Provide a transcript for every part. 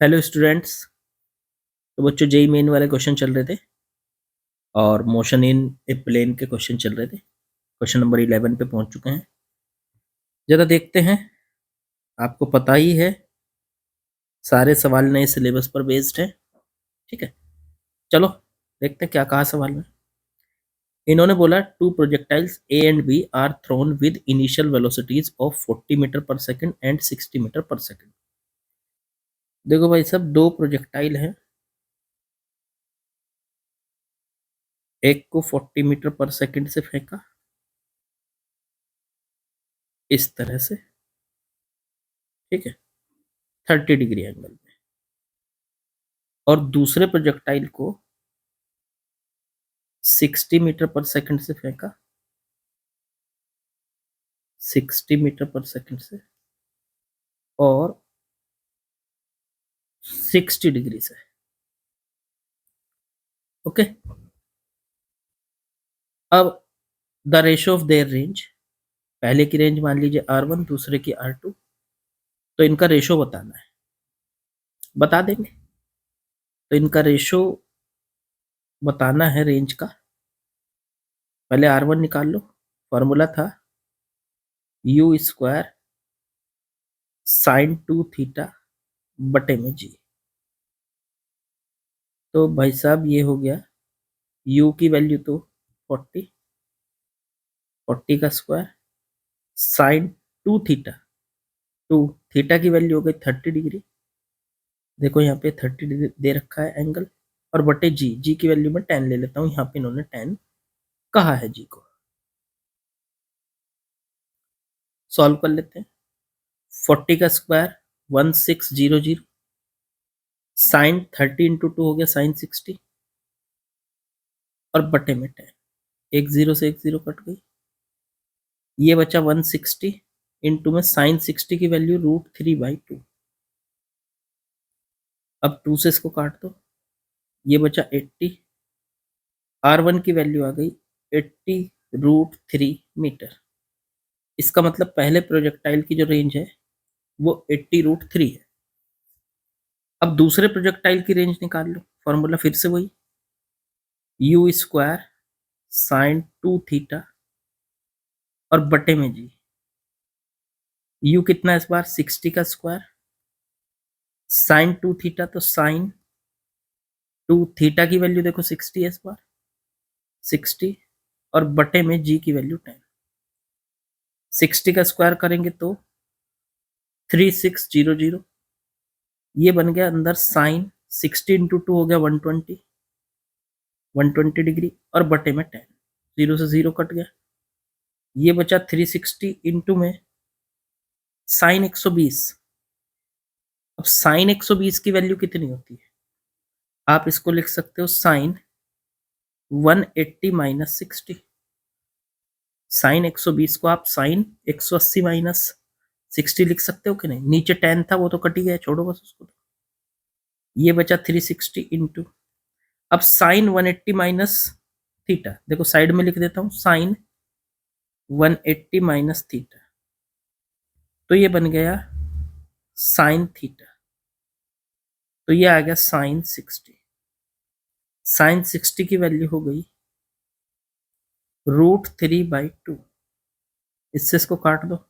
Hello students. तो बच्चों JEE main वाले क्वेश्चन चल रहे थे और मोशन इन ए प्लेन के क्वेश्चन चल रहे थे। क्वेश्चन नंबर 11 पे पहुंच चुके हैं। जरा देखते हैं। आपको पता ही है सारे सवाल नए सिलेबस पर बेस्ड है। ठीक है, चलो देखते हैं क्या कहा सवाल में। इन्होंने बोला two projectiles A and B are thrown with initial velocities of 40 meter per second and 60 meter per second. देखो भाई साहब, दो प्रोजेक्टाइल हैं। एक को 40 मीटर पर सेकंड से फेंका इस तरह से, ठीक है, 30 डिग्री एंगल में, और दूसरे प्रोजेक्टाइल को 60 मीटर पर सेकंड से फेंका, 60 मीटर पर सेकंड से और 60 डिग्री से। ओके, अब the ratio of their range, पहले की रेंज मान लीजिए R1, दूसरे की R2, तो इनका रेशियो बताना है। बता देंगे, तो इनका रेशियो बताना है रेंज का। पहले R1 निकाल लो। फॉर्मूला था U स्क्वायर साइन 2 थीटा बटे में G। तो भाई साहब ये हो गया U की वैल्यू तो 40, 40 का स्क्वायर साइन 2 थीटा, 2 थीटा की वैल्यू हो गई 30 डिग्री। देखो यहाँ पे 30 डिग्री दे रखा है एंगल, और बटे जी, जी की वैल्यू में 10 ले लेता हूँ। यहाँ पे इन्होंने 10 कहा है जी को। सॉल्व कर लेते हैं। 40 का स्क्वायर 1600, साइन 30 इंटू 2 हो गया साइन 60, और बटे में 10, एक जीरो से एक जीरो कट गई। ये बचा 160 इंटू में साइन 60 की वैल्यू √3/2। अब 2 से इसको काट दो, ये बचा 80। R1 की वैल्यू आ गई 80√3 मीटर। इसका मतलब पहले प्रोजेक्टाइल की जो रेंज है वो 80√3 है। अब दूसरे प्रोजेक्टाइल की रेंज निकाल लो। फॉर्मूला फिर से वही, U स्क्वायर साइन 2 थीटा और बटे में जी। U कितना इस बार 60 का स्क्वायर, साइन 2 थीटा तो साइन 2 थीटा की वैल्यू देखो 60 है इस बार, 60, और बटे में जी की वैल्यू 10। 60 का स्क्वायर करेंगे तो 3600। ये बन गया अंदर साइन 60 इंटू 2 हो गया 120, 120 डिग्री, और बटे में 10, जीरो से जीरो कट गया। ये बचा 360 इंटू में साइन 120। अब साइन 120 की वैल्यू कितनी होती है? आप इसको लिख सकते हो साइन 180 माइनस 60। साइन 120 को आप साइन 180 माइनस 60 लिख सकते हो कि नहीं? नीचे 10 था वो तो कट ही गया, छोड़ो बस उसको। तो ये बचा 360 इंटू, अब साइन 180 माइनस थीटा, देखो साइड में लिख देता हूँ, साइन 180 माइनस थीटा, तो ये बन गया साइन थीटा। तो ये आ गया साइन 60। साइन 60 की वैल्यू हो गई √3/2। इससे इसको काट दो,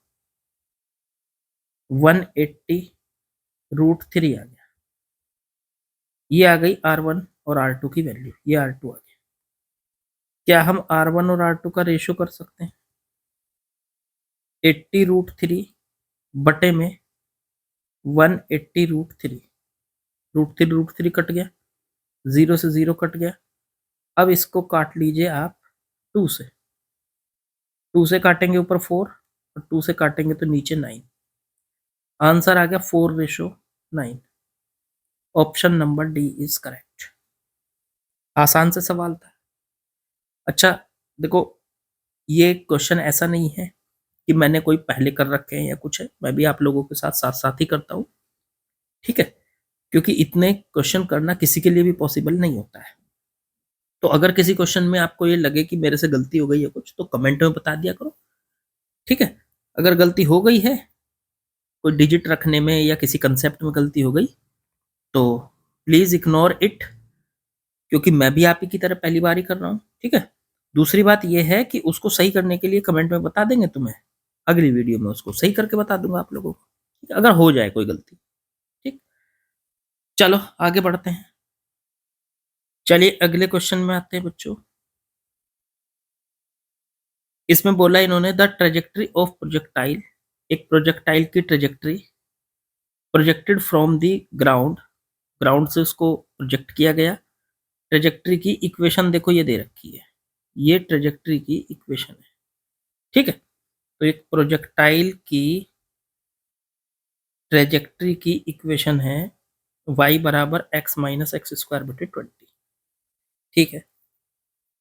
180 √3 आ गया। ये आ गई R1 और R2 की वैल्यू, ये R2 आ गया। क्या हम R1 और R2 का रेशियो कर सकते हैं? 80√3 बटे में 180√3, √3 कट गया, जीरो से जीरो कट गया। अब इसको काट लीजिए आप 2 से, 2 से काटेंगे ऊपर 4 और 2 से काटेंगे तो नीचे 9। आंसर आ गया 4:9। Option number D is correct. आसान से सवाल था। अच्छा देखो, ये क्वेश्चन ऐसा नहीं है कि मैंने कोई पहले कर रखे हैं या कुछ है, मैं भी आप लोगों के साथ साथ साथ ही करता हूँ। ठीक है, क्योंकि इतने क्वेश्चन करना किसी के लिए भी पॉसिबल नहीं होता है। तो अगर किसी क्वेश्चन में आपको ये लगे कि मेरे से गलती हो गई है कुछ, तो कमेंट में बता दिया करो। ठीक है, अगर गलती हो गई है कोई डिजिट रखने में या किसी कंसेप्ट में गलती हो गई, तो प्लीज इग्नोर इट, क्योंकि मैं भी आप ही की तरह पहली बार ही कर रहा हूँ, ठीक है। दूसरी बात यह है कि उसको सही करने के लिए कमेंट में बता देंगे तुम्हें, अगली वीडियो में उसको सही करके बता दूंगा आप लोगों को, अगर हो जाए कोई गलती, ठीक। चलो आगे बढ़ते हैं। चलिए अगले क्वेश्चन में आते हैं बच्चों। इसमें बोला इन्होंने द ट्रेजेक्ट्री ऑफ प्रोजेक्टाइल, एक प्रोजेक्टाइल की trajectory projected from the ground, ground से उसको प्रोजेक्ट किया गया। ट्रेजेक्ट्री की इक्वेशन देखो ये दे रखी है, ये ट्रेजेक्ट्री की इक्वेशन है, ठीक है। तो एक प्रोजेक्टाइल की ट्रेजेक्ट्री की इक्वेशन है y बराबर x माइनस एक्स स्क्वायर बटे 20, ठीक है।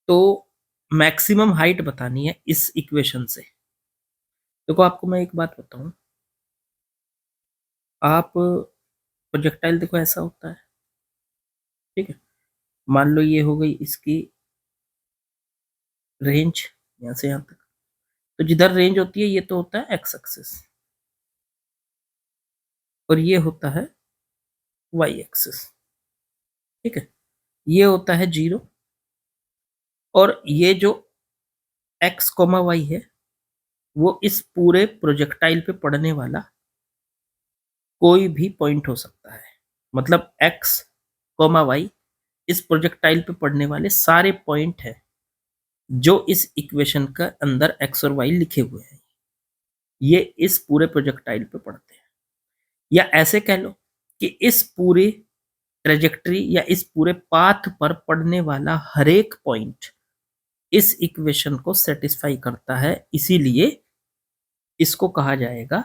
तो मैक्सिमम हाइट बतानी है इस इक्वेशन से। देखो आपको मैं एक बात बताऊं, आप प्रोजेक्टाइल देखो ऐसा होता है, ठीक है। मान लो ये हो गई इसकी रेंज, यहाँ से यहाँ तक, तो जिधर रेंज होती है ये तो होता है एक्स एक्सिस, और ये होता है वाई एक्सिस, ठीक है। ये होता है 0, और ये जो एक्स कोमा वाई है वो इस पूरे प्रोजेक्टाइल पे पड़ने वाला कोई भी पॉइंट हो सकता है। मतलब एक्स कोमा वाई इस प्रोजेक्टाइल पे पड़ने वाले सारे पॉइंट हैं जो इस इक्वेशन का अंदर एक्स और वाई लिखे हुए हैं, ये इस पूरे प्रोजेक्टाइल पे पड़ते हैं। या ऐसे कह लो कि इस पूरे ट्रेजेक्ट्री या इस पूरे पाथ पर पड़ने वाला हर एक पॉइंट इस इक्वेशन को सेटिस्फाई करता है, इसीलिए इसको कहा जाएगा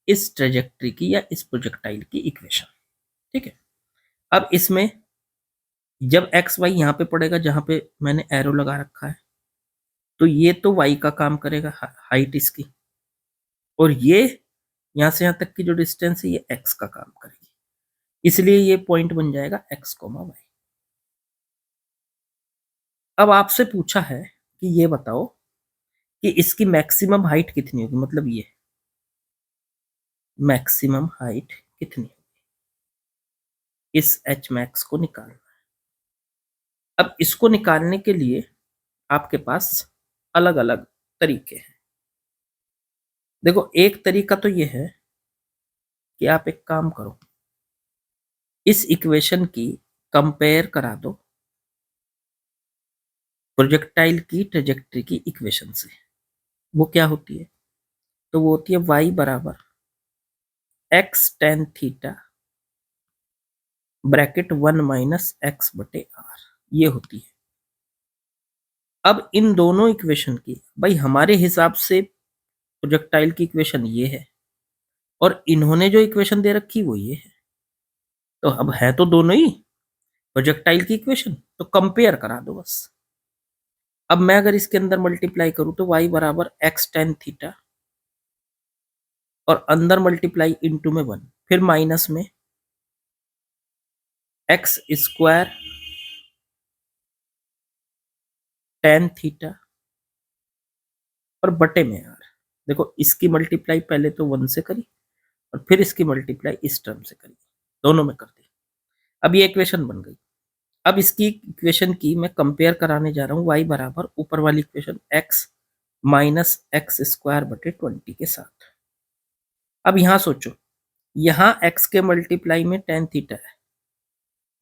इस ट्रेजेक्ट्री की या इस प्रोजेक्टाइल की इक्वेशन, ठीक है। अब इसमें जब एक्स वाई यहाँ पे पड़ेगा जहां पे मैंने एरो लगा रखा है, तो ये तो वाई का काम करेगा, हाइट इसकी, और ये यहां से यहां तक की जो डिस्टेंस है ये एक्स का काम करेगी, इसलिए ये पॉइंट बन जाएगा एक्स कोमा वाई। अब आपसे पूछा है कि ये बताओ कि इसकी मैक्सिमम हाइट कितनी होगी, मतलब ये मैक्सिमम हाइट कितनी होगी, इस एच मैक्स को निकालना। अब इसको निकालने के लिए आपके पास अलग अलग तरीके हैं। देखो एक तरीका तो ये है कि आप एक काम करो, इस इक्वेशन की कंपेयर करा दो प्रोजेक्टाइल की ट्रेजेक्ट्री की इक्वेशन से। वो क्या होती है, तो वो होती है y बराबर x tan theta bracket 1 minus x बटे आर, ये होती है। अब इन दोनों इक्वेशन की भाई हमारे हिसाब से प्रोजेक्टाइल की इक्वेशन ये है, और इन्होंने जो इक्वेशन दे रखी वो ये है, तो अब है तो दोनों ही प्रोजेक्टाइल की इक्वेशन, तो कंपेयर करा दो बस। अब मैं अगर इसके अंदर मल्टीप्लाई करूं तो y बराबर एक्स टेन थीटा, और अंदर मल्टीप्लाई इनटू में 1, फिर माइनस में एक्स स्क्वायर टेन थीटा और बटे में आर। देखो इसकी मल्टीप्लाई पहले तो 1 से करी और फिर इसकी मल्टीप्लाई इस टर्म से करी, दोनों में कर दी। अब ये इक्वेशन बन गई। अब इसकी इक्वेशन की मैं कंपेयर कराने जा रहा हूँ y बराबर ऊपर वाली equation x minus x square बटे 20 के साथ। अब यहां सोचो, यहाँ x के मल्टीप्लाई में टेन थीटा है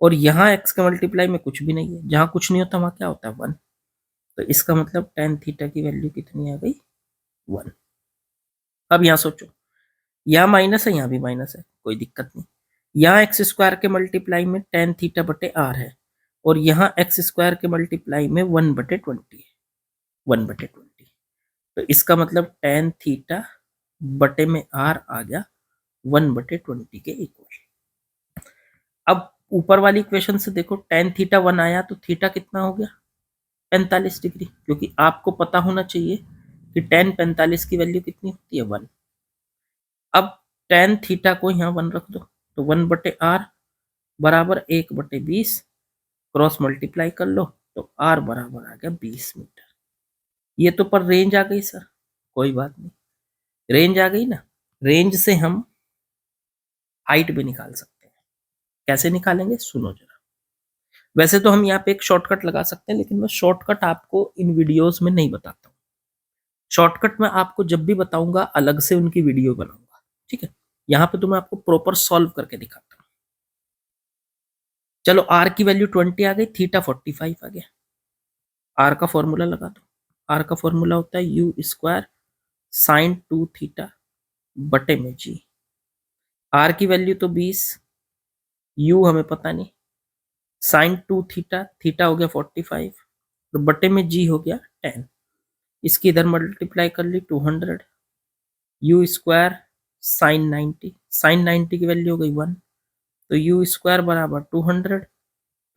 और यहाँ x के मल्टीप्लाई में कुछ भी नहीं है, जहां कुछ नहीं होता वहां क्या होता है 1, तो इसका मतलब टेन थीटा की वैल्यू कितनी आ गई 1। अब यहाँ सोचो, यहाँ माइनस है यहाँ भी माइनस है, कोई दिक्कत नहीं। यहाँ एक्स स्क्वायर के मल्टीप्लाई में टेन थीटा बटे आर है और यहाँ एक्स स्क्वायर के मल्टीप्लाई में 1/20 है, 1/20, तो इसका मतलब टेन थीटा बटे में आर आ गया 1/20 के इक्वल। अब ऊपर वाली इक्वेशन से देखो टेन थीटा 1 आया तो थीटा कितना हो गया 45 डिग्री, क्योंकि आपको पता होना चाहिए कि टेन 45 की वैल्यू कितनी होती है 1। अब टेन थीटा को यहाँ 1 रख दो, तो 1/r बराबर 1/20, क्रॉस मल्टीप्लाई कर लो तो r बराबर आ गया 20 मीटर। ये तो पर रेंज आ गई सर, कोई बात नहीं, रेंज आ गई ना, रेंज से हम हाइट भी निकाल सकते हैं। कैसे निकालेंगे सुनो जरा। वैसे तो हम यहाँ पे एक शॉर्टकट लगा सकते हैं, लेकिन मैं शॉर्टकट आपको इन वीडियोस में नहीं बताता हूँ। शॉर्टकट मैं आपको जब भी बताऊंगा अलग से उनकी वीडियो बनाऊंगा, ठीक है। यहाँ पे तो मैं आपको प्रॉपर सॉल्व करके दिखाता हूँ। चलो आर की वैल्यू 20 आ गई, थीटा 45 आ गया। आर का फॉर्मूला लगा दो। आर का फॉर्मूला होता है यू स्क्वायर साइन 2 थीटा बटे में जी। आर की वैल्यू तो 20, यू हमें पता नहीं, साइन 2 थीटा, थीटा हो गया 45 और बटे में जी हो गया 10। इसकी इधर मल्टीप्लाई कर ली 200, यू स्क्वायर साइन 90, साइन 90 की वैल्यू हो गई 1, तो यू स्क्वायर बराबर 200,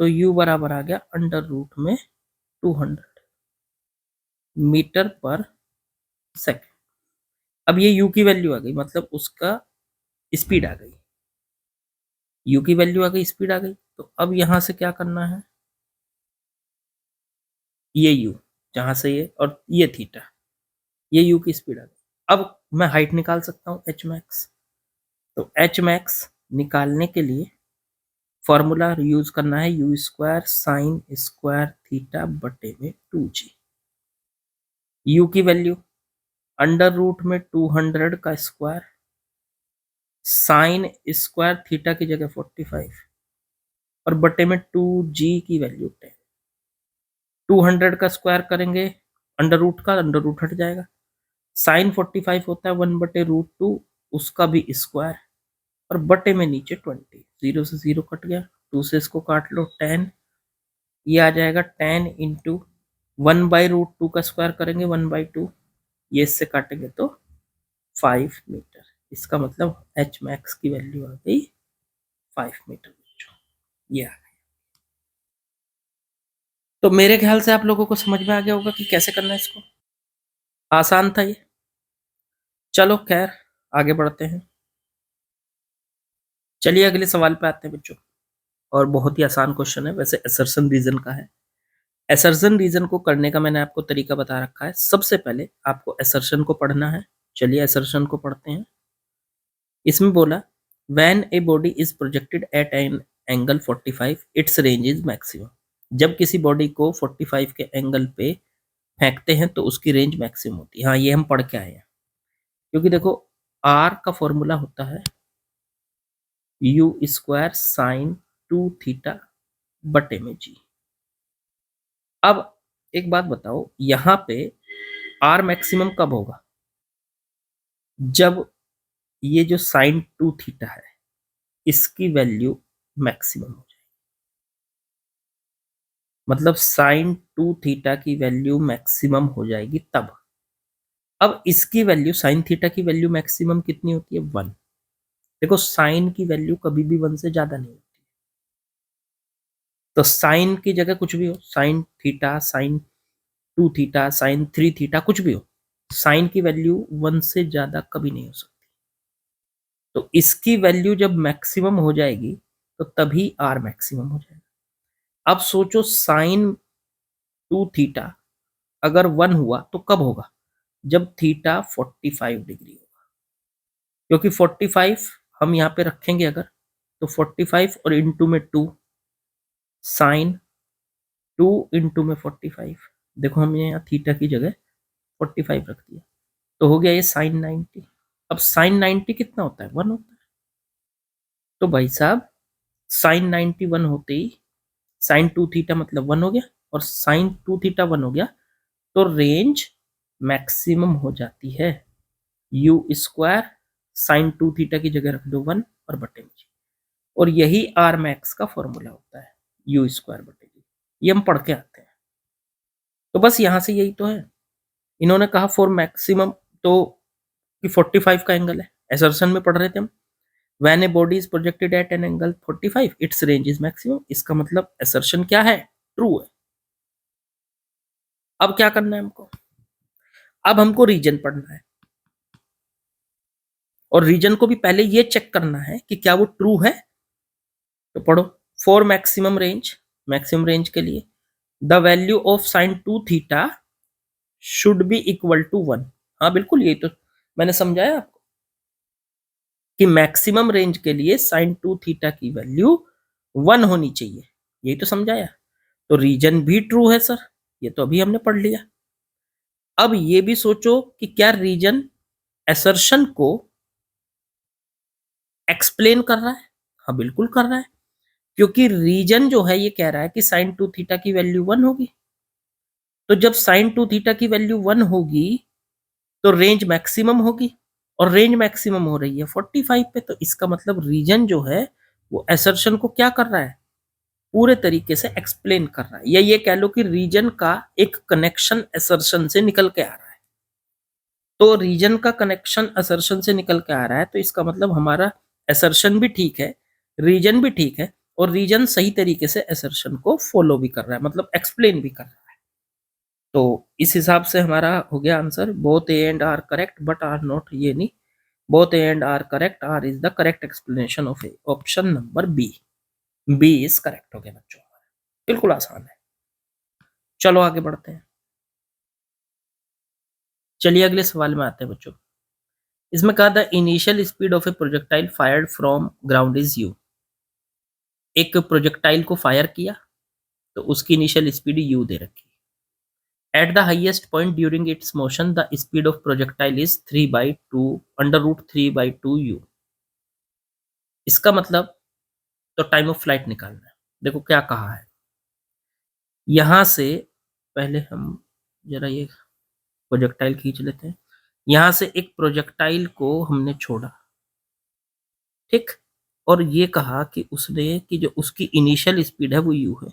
तो यू बराबर आ गया अंडर रूट में 200 मीटर पर सेकेंड। अब ये यू की वैल्यू आ गई, मतलब उसका स्पीड आ गई, यू की वैल्यू आ गई, स्पीड आ गई। तो अब यहां से क्या करना है, ये यू जहां से ये और ये थीटा, ये यू की स्पीड आ गई। अब मैं हाइट निकाल सकता हूँ एच मैक्स। तो एच मैक्स निकालने के लिए फॉर्मूला यूज करना है you square sine square theta बटे में 2g। यू की वैल्यू अंडर रूट में 200 का स्क्वायर, साइन स्क्वायर थीटा की जगह 45 और बटे में 2g की वैल्यू 10। 200 का स्क्वायर करेंगे, अंडर रूट हट जाएगा। साइन 45 होता है 1/√2, उसका भी स्क्वायर और बटे में नीचे 20, 0 से 0 कट गया, 2 से इसको काट लो 10, ये आ जाएगा 10 इंटू 1/√2 का स्क्वायर करेंगे 1/2, ये इससे काटेंगे तो 5 मीटर। इसका मतलब एच मैक्स की वैल्यू आ गई 5 मीटर। ये आ गई। तो मेरे ख्याल से आप लोगों को समझ में आ गया होगा कि कैसे करना है इसको। आसान था ये। चलो खैर आगे बढ़ते हैं। चलिए अगले सवाल पे आते हैं बच्चों, और बहुत ही आसान क्वेश्चन है, वैसे असर्शन रीजन का है। असर्शन रीजन को करने का मैंने आपको तरीका बता रखा है। सबसे पहले आपको असर्शन को पढ़ना है। चलिए असर्शन को पढ़ते हैं। इसमें बोला when a body is projected at an angle 45 it's range is maximum. जब किसी बॉडी को 45 के एंगल पे फेंकते हैं तो उसकी रेंज मैक्सिमम होती है। हाँ ये हम पढ़ के आए हैं, क्योंकि देखो आर का फॉर्मूला होता है यू स्क्वायर साइन 2 थीटा बटे में जी। अब एक बात बताओ, यहां पे आर मैक्सिमम कब होगा, जब ये जो साइन 2 थीटा है इसकी वैल्यू मैक्सिमम हो जाए, मतलब साइन 2 थीटा की वैल्यू मैक्सिमम हो जाएगी तब। अब इसकी वैल्यू साइन थीटा की वैल्यू मैक्सिमम कितनी होती है 1। देखो साइन की वैल्यू कभी भी 1 से ज्यादा नहीं होती, तो साइन की जगह कुछ भी हो, sine theta, sine 2 theta, sine 3 theta, कुछ भी हो, साइन की वैल्यू 1 से ज्यादा कभी नहीं हो सकती। तो इसकी वैल्यू जब मैक्सिमम हो जाएगी तो तभी आर मैक्सिमम हो जाएगा। अब सोचो साइन 2 थीटा अगर 1 हुआ तो कब होगा, जब थीटा 45 डिग्री होगा, क्योंकि 45 हम यहाँ पे रखेंगे अगर, तो 45 और इंटू में 2, साइन 2 इंटू में 45, देखो हमने यहाँ थीटा की जगह 45 रख दिया, तो हो गया ये साइन 90। अब साइन 90 कितना होता है 1 होता है, तो भाई साहब साइन 90 1 होते ही साइन 2 थीटा मतलब 1 हो गया, और साइन 2 थीटा 1 हो गया, तो रेंज मैक्सिमम हो जाती है। यू स्क्वायर साइन 2 थीटा की जगह रख दो 1 और बटे में, और यही आर मैक्स का फॉर्मूला होता है यू स्क्वायर बटे जी। ये हम पढ़ के आते हैं। तो बस यहां से यही तो है, इन्होंने कहा फॉर मैक्सिमम, तो कि 45 का एंगल है, असर्शन में पढ़ रहे थे हम, when a body is projected at an angle 45 it's range is maximum. इसका मतलब असर्शन क्या है, ट्रू है। अब क्या करना है हमको, अब हमको रीजन पढ़ना है, और रीजन को भी पहले ये चेक करना है कि क्या वो ट्रू है। तो पढ़ो, फॉर मैक्सिमम रेंज के लिए the value of sine 2 theta should be equal to 1। हाँ बिल्कुल, यही तो मैंने समझाया आपको कि मैक्सिमम रेंज के लिए साइन 2 थीटा की वैल्यू 1 होनी चाहिए, यही तो समझाया। तो रीजन भी ट्रू है सर, ये तो अभी हमने पढ़ लिया। अब ये भी सोचो कि क्या रीजन असर्शन को एक्सप्लेन कर रहा है? हाँ बिल्कुल कर रहा है, क्योंकि रीजन जो है ये कह रहा है कि साइन टू थीटा की वैल्यू 1 होगी। तो जब साइन टू थीटा की वैल्यू 1 होगी तो रेंज मैक्सिमम होगी, और रेंज मैक्सिमम हो रही है 45 पे। तो इसका मतलब रीजन जो है वो असर्शन को क्या कर रहा है, पूरे तरीके से एक्सप्लेन कर रहा है, या ये कह लो कि रीजन का एक कनेक्शन असर्शन से निकल के आ रहा है। तो रीजन का कनेक्शन असर्शन से निकल के आ रहा है, तो इसका मतलब हमारा असर्शन भी ठीक है, रीजन भी ठीक है, और रीजन सही तरीके से असर्शन को फॉलो भी कर रहा है, मतलब एक्सप्लेन भी कर रहा है। तो इस हिसाब से हमारा हो गया answer, both A and R correct but R not, ये नहीं, both A and R correct, R is the correct explanation of A, option number B, B is correct हो गया बच्चों। बिल्कुल आसान है। चलो आगे बढ़ते हैं। चलिए अगले सवाल में आते हैं बच्चों। इसमें कहा था initial speed of a projectile fired from ground is u. एक प्रोजेक्टाइल को फायर किया तो उसकी इनिशियल स्पीड यू दे रखी। At the highest point during its motion the speed of projectile is 3/2 under root 3/2 u. इसका मतलब तो टाइम ऑफ फ्लाइट निकालना है। देखो क्या कहा है, यहां से पहले हम जरा ये प्रोजेक्टाइल खींच लेते हैं। यहां से एक प्रोजेक्टाइल को हमने छोड़ा, ठीक, और ये कहा कि उसने कि जो उसकी इनिशियल स्पीड है वो यू है,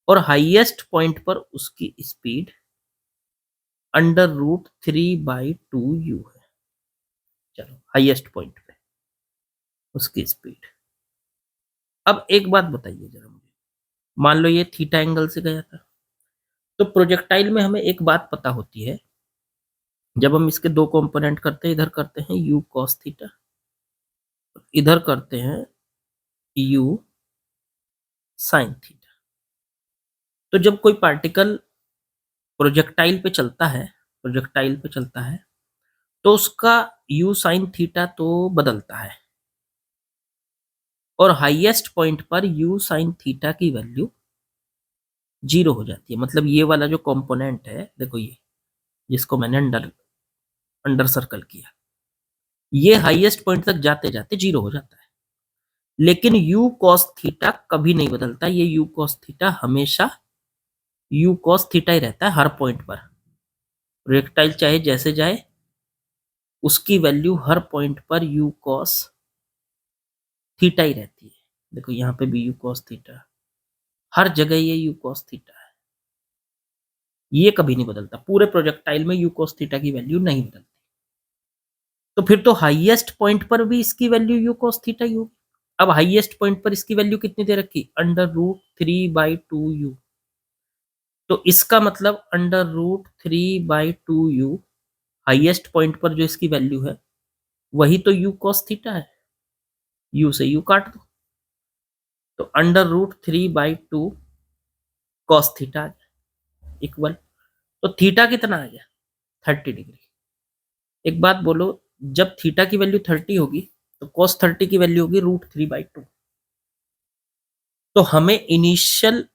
और हाईएस्ट पॉइंट पर उसकी स्पीड अंडर रूट 3/2 यू है। चलो हाईएस्ट पॉइंट पे उसकी स्पीड। अब एक बात बताइए जरा मुझे, मान लो ये थीटा एंगल से गया था, तो प्रोजेक्टाइल में हमें एक बात पता होती है, जब हम इसके दो कंपोनेंट करते हैं, इधर करते हैं यू कॉस थीटा, इधर करते हैं यू साइन थीटा। तो जब कोई पार्टिकल प्रोजेक्टाइल पे चलता है, प्रोजेक्टाइल पे चलता है, तो उसका यू साइन थीटा तो बदलता है, और हाईएस्ट पॉइंट पर यू साइन थीटा की वैल्यू 0 हो जाती है। मतलब ये वाला जो कंपोनेंट है, देखो ये जिसको मैंने अंडर अंडर सर्कल किया, ये हाईएस्ट पॉइंट तक जाते जाते 0 हो जाता है। लेकिन यू कॉस थीटा कभी नहीं बदलता, ये यू कॉस थीटा हमेशा यू कॉस थीटा ही रहता है हर पॉइंट पर। प्रोजेक्टाइल चाहे जैसे जाए, उसकी वैल्यू हर पॉइंट पर यू कॉस थीटा ही रहती है। देखो यहाँ पे भी यू कॉस थीटा, हर जगह ये यू कॉस थीटा है, ये कभी नहीं बदलता। पूरे प्रोजेक्टाइल में यू कॉस थीटा की वैल्यू नहीं बदलती। तो फिर तो हाईएस्ट पॉइंट पर भी इसकी वैल्यू यू कॉस थीटा ही होगी। अब हाईएस्ट पॉइंट पर इसकी वैल्यू कितनी दे रखी, अंडर रूट 3/2 यू। तो इसका मतलब under root 3/2 u, highest point पर जो इसकी वैल्यू है वही तो यू कॉस थीटा है। यू से यू काट दो, तो अंडर रूट 3/2 कॉस थीटा आ गया इक्वल, तो थीटा कितना आ गया, 30 डिग्री। एक बात बोलो, जब थीटा की वैल्यू 30 होगी तो कॉस 30 की वैल्यू होगी रूट 3/2। तो हमें इनिशियल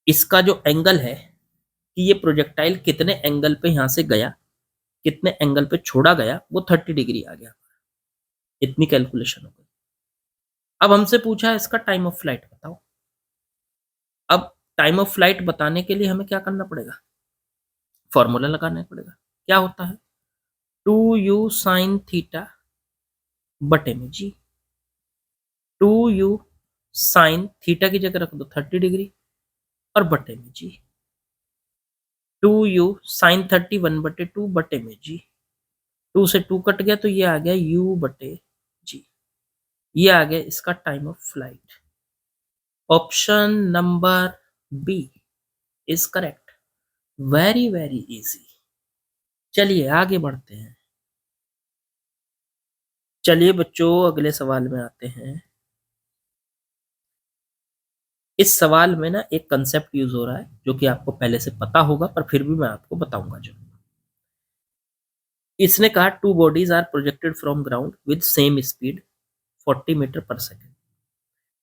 इसका जो एंगल है कि ये प्रोजेक्टाइल कितने एंगल पे यहां से गया, कितने एंगल पे छोड़ा गया, वो 30 डिग्री आ गया। इतनी कैलकुलेशन हो गई। अब हमसे पूछा है इसका टाइम ऑफ फ्लाइट बताओ। अब टाइम ऑफ फ्लाइट बताने के लिए हमें क्या करना पड़ेगा, फॉर्मूला लगाना पड़ेगा। क्या होता है, 2u साइन थीटा बटे में जी। 2u साइन थीटा की जगह रख दो 30 डिग्री, और बटे में जी। 2u साइन 31/2 बटे में जी। 2 से 2 कट गया तो ये आ गया u बटे जी। ये आ गया इसका time of flight. Option number B is correct. Very very easy. चलिए आगे बढ़ते हैं। चलिए बच्चों अगले सवाल में आते हैं। इस सवाल में ना एक कंसेप्ट यूज हो रहा है जो कि आपको पहले से पता होगा, पर फिर भी मैं आपको बताऊंगा जो। इसने कहा two bodies are projected from ground with same speed 40 meter per second.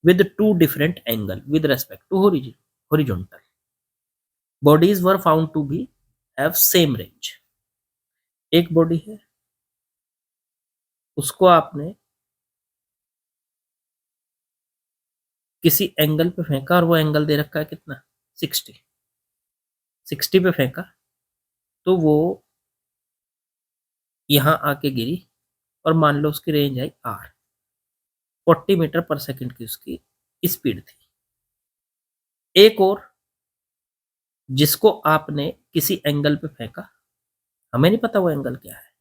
with two different angle with respect to horizontal. Bodies were found to be have same range. एक बॉडी है, उसको आपने किसी एंगल पे फेंका और वो एंगल दे रखा है कितना 60 पे फेंका, तो वो यहां आके गिरी और मान लो उसकी range I r, 40 meter per second की उसकी स्पीड थी। एक और जिसको आपने किसी एंगल पे फेंका, हमें नहीं पता वो एंगल क्या है,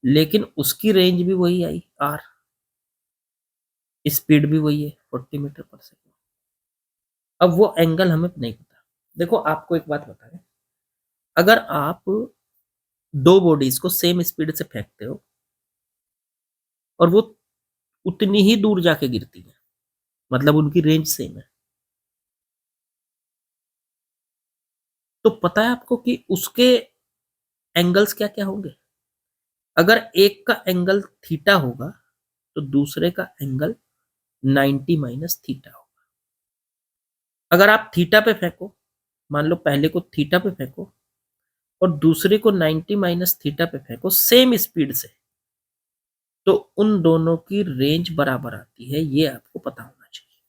लेकिन उसकी रेंज भी वही आई r, स्पीड भी वही है 40 मीटर पर सेकंड। अब वो एंगल हमें नहीं पता। देखो आपको एक बात बता रहे, अगर आप दो बॉडीज को सेम स्पीड से फेंकते हो और वो उतनी ही दूर जाके गिरती है, मतलब उनकी रेंज सेम है, तो पता है आपको कि उसके एंगल्स क्या क्या होंगे। अगर एक का एंगल थीटा होगा तो दूसरे का एंगल 90 माइनस थीटा होगा। अगर आप थीटा पे फेंको, मान लो पहले को थीटा पे फेंको और दूसरे को 90 माइनस थीटा पे फेंको सेम स्पीड से, तो उन दोनों की रेंज बराबर आती है, ये आपको पता होना चाहिए।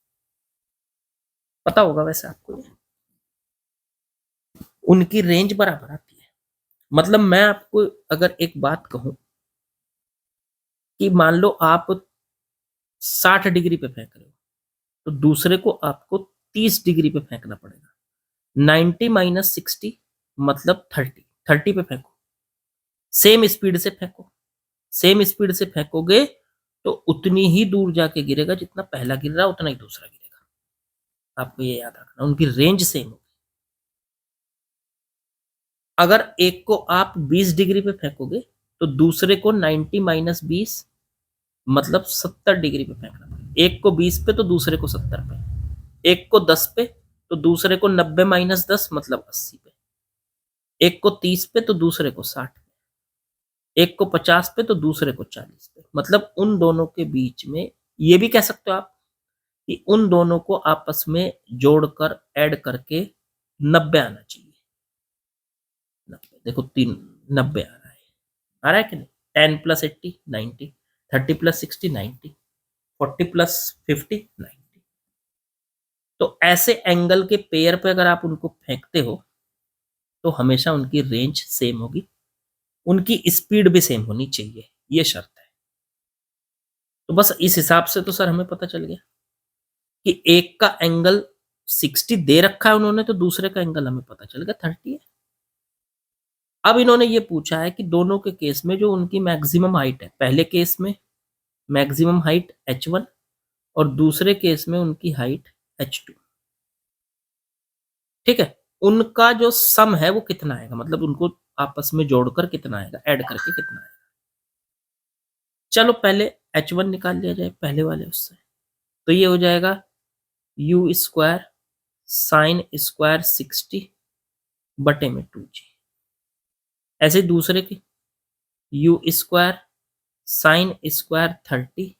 पता होगा वैसे आपको ये, उनकी रेंज बराबर आती है। मतलब मैं आपको अगर एक बात कहूं कि मान लो आप 60 डिग्री पे फेंक रहे हो, तो दूसरे को आपको 30 डिग्री पे फेंकना पड़ेगा। 90 माइनस 60 मतलब 30 पे फेंको, सेम स्पीड से फेंको, सेम स्पीड से फेंकोगे तो उतनी ही दूर जाके गिरेगा जितना पहला गिर रहा उतना ही दूसरा गिरेगा। आपको ये याद रखना, उनकी रेंज सेम होगी। अगर एक को आप 20 डिग्री पे फेंकोगे तो दूसरे को 90 माइनस 20 मतलब 70 डिग्री पे फेंकना पड़ेगा। एक को 20 पे तो दूसरे को 70 पे, एक को 10 पे तो दूसरे को 90 माइनस 10 मतलब 80 पे, एक को 30 पे तो दूसरे को 60 पे, एक को 50 पे तो दूसरे को 40 पे। मतलब उन दोनों के बीच में, ये भी कह सकते हो आप कि उन दोनों को आपस में जोड़कर ऐड करके 90 आना चाहिए। 90 देखो 3 90 आ रहा है कि नहीं। 10 प्लस 80 90, 30 प्लस 60 90, 40 प्लस 50 90। तो ऐसे एंगल के पेयर पे अगर आप उनको फेंकते हो तो हमेशा उनकी रेंज सेम होगी, उनकी स्पीड भी सेम होनी चाहिए, ये शर्त है। तो बस इस हिसाब से तो सर हमें पता चल गया कि एक का एंगल 60 दे रखा है उन्होंने, तो दूसरे का एंगल हमें पता चल गया 30 है। अब इन्होंने ये पूछा है कि दोनों के केस में जो उनकी मैक्सिमम हाइट है, पहले केस में मैक्सिमम हाइट h1 और दूसरे केस में उनकी हाइट h2, ठीक है, उनका जो सम है वो कितना आएगा, मतलब उनको आपस में जोड़कर कितना आएगा, ऐड करके कितना आएगा। चलो पहले h1 निकाल लिया जाए पहले वाले उससे, तो ये हो जाएगा u स्क्वायर साइन स्क्वायर 60 बटे में 2g। ऐसे दूसरे की u स्क्वायर साइन स्क्वायर 30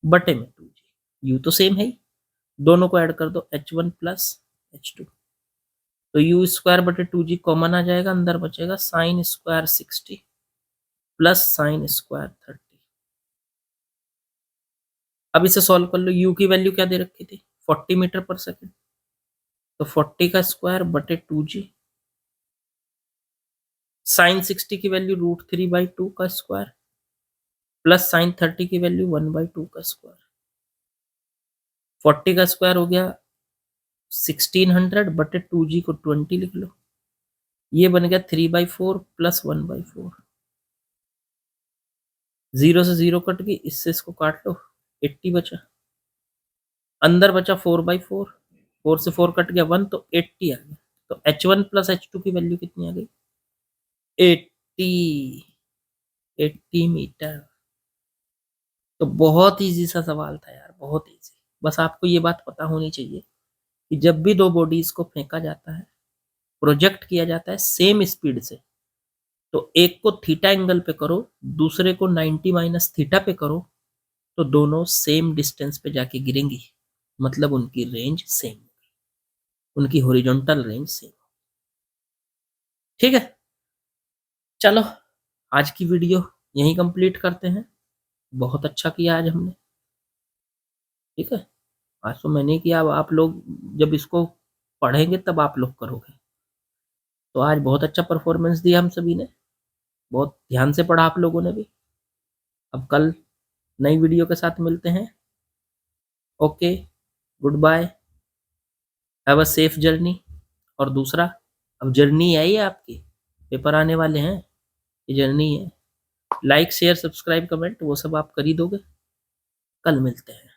बटे में 2g, u तो सेम है ही, दोनों को ऐड कर दो h1 प्लस h2, तो u स्क्वायर बटे 2g कॉमन आ जाएगा, अंदर बचेगा sine square 60 plus sine square 30। अब इसे सॉल्व कर लो, u की वैल्यू क्या दे रखी थी 40 मीटर पर सेकंड, तो 40 का स्क्वायर बटे 2g, साइन 60 की वैल्यू √3/2 का स्क्वायर प्लस साइन 30 की वैल्यू 1/2 का स्क्वायर। 40 का स्क्वायर हो गया 1600 बटे 2g को 20 लिख लो, ये बन गया 3/4 प्लस 1/4। 0 से 0 कट गई, इससे इसको काट लो 80 बचा, अंदर बचा 4/4, 4 से 4 कट गया 1, तो 80 आ गया। तो h1 प्लस h2 की वैल्यू कितनी आ गई 80, 80 मीटर। तो बहुत इजी सा सवाल था यार, बहुत इजी। बस आपको ये बात पता होनी चाहिए कि जब भी दो बॉडीज को फेंका जाता है, प्रोजेक्ट किया जाता है सेम स्पीड से, तो एक को थीटा एंगल पे करो, दूसरे को 90 माइनस थीटा पे करो, तो दोनों सेम डिस्टेंस पे जाके गिरेंगी, मतलब उनकी रेंज सेम, उनकी हॉरिजॉन्टल रेंज सेम। ठीक है, चलो आज की वीडियो यहीं कंप्लीट करते हैं। बहुत अच्छा किया आज हमने। ठीक है, आज तो मैंने किया, अब आप लोग जब इसको पढ़ेंगे तब आप लोग करोगे। तो आज बहुत अच्छा परफॉर्मेंस दिया हम सभी ने, बहुत ध्यान से पढ़ा आप लोगों ने भी। अब कल नई वीडियो के साथ मिलते हैं। Okay, good bye, have a safe journey. और दूसरा, अब जर्नी आई है आपकी, पेपर आने वाले हैं, ये जर्नी है। लाइक शेयर सब्सक्राइब कमेंट वो सब आप कर ही दोगे। कल मिलते हैं।